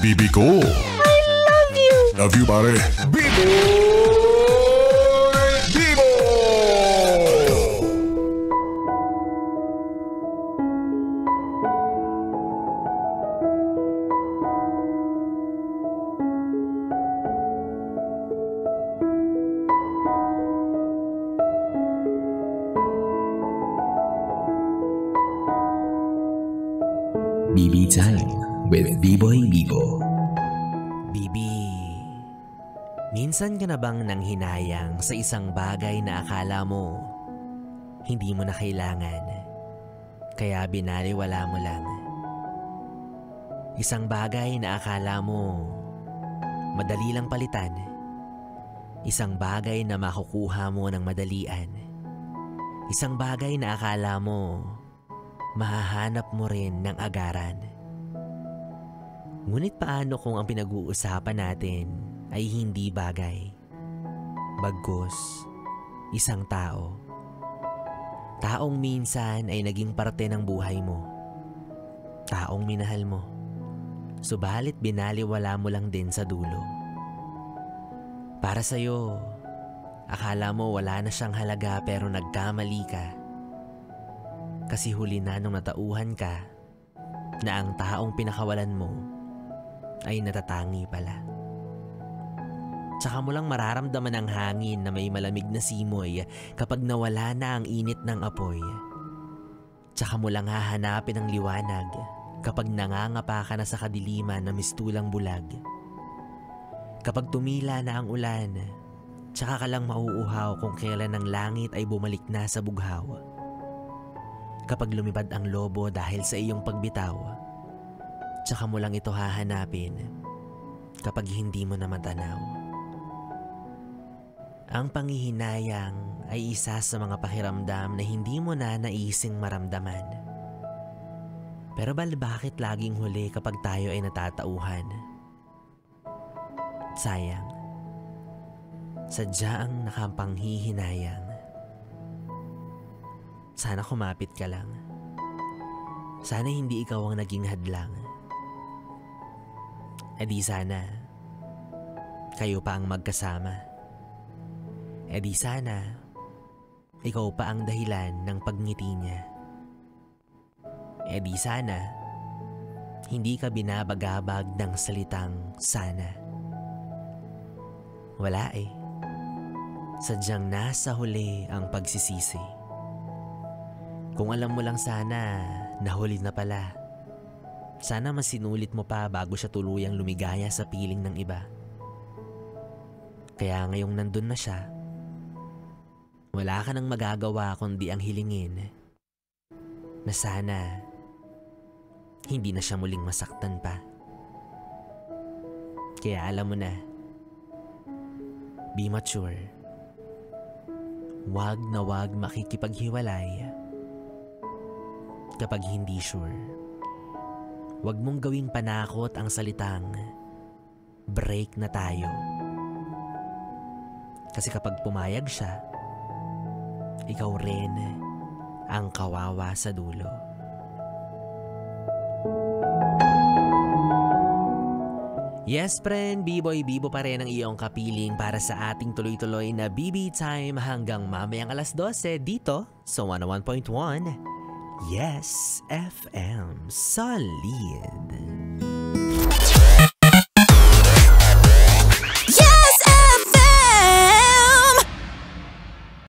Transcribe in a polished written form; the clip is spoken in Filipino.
Bibi ko. I love you! Love you, pare. Bibo! Bibo! BB Time with B-Boy Bibo. Bibi, minsan ka na bang nanghinayang sa isang bagay na akala mo hindi mo na kailangan, kaya binaliwala mo lang? Isang bagay na akala mo madali lang palitan, isang bagay na makukuha mo ng madalian, isang bagay na akala mo mahahanap mo rin ng agaran. Ngunit paano kung ang pinag-uusapan natin ay hindi bagay, bagkus isang tao? Taong minsan ay naging parte ng buhay mo, taong minahal mo, subalit binaliwala mo lang din sa dulo. Para sa'yo, akala mo wala na siyang halaga pero nagkamali ka. Kasi huli na nung natauhan ka na ang taong pinakawalan mo ay natatangi pala. Tsaka mo lang mararamdaman ang hangin na may malamig na simoy kapag nawala na ang init ng apoy. Tsaka mo lang hahanapin ang liwanag kapag nangangapa ka na sa kadiliman na mistulang bulag. Kapag tumila na ang ulan, tsaka ka lang mauuhaw kung kailan ang langit ay bumalik na sa bughaw. Kapag lumipad ang lobo dahil sa iyong pagbitaw, tsaka mo lang ito hahanapin kapag hindi mo na matanaw. Ang panghihinayang ay isa sa mga pakiramdam na hindi mo na naising maramdaman. Pero bakit laging huli kapag tayo ay natatauhan? Sayang, sadyaang nakapanghihinayang. Sana kumapit ka lang. Sana hindi ikaw ang naging hadlang. E di sana kayo pa ang magkasama. E di sana ikaw pa ang dahilan ng pagngiti niya. E di sana hindi ka binabagabag ng salitang sana. Wala eh. Sadyang nasa huli ang pagsisisi. Kung alam mo lang sana, nahuli na pala. Sana masinulit mo pa bago siya tuluyang lumigaya sa piling ng iba. Kaya ngayong nandun na siya, wala ka nang magagawa kundi ang hilingin na sana hindi na siya muling masaktan pa. Kaya alam mo na, be mature. Wag na wag makikipaghiwalay kapag hindi sure. Huwag mong gawing panakot ang salitang break na tayo. Kasi kapag pumayag siya, ikaw rin ang kawawa sa dulo. Yes friend, B-Boy Bibo pa rin ang iyong kapiling para sa ating tuloy-tuloy na BB Time hanggang mamayang alas 12 dito sa 101.1 Yes FM Solid.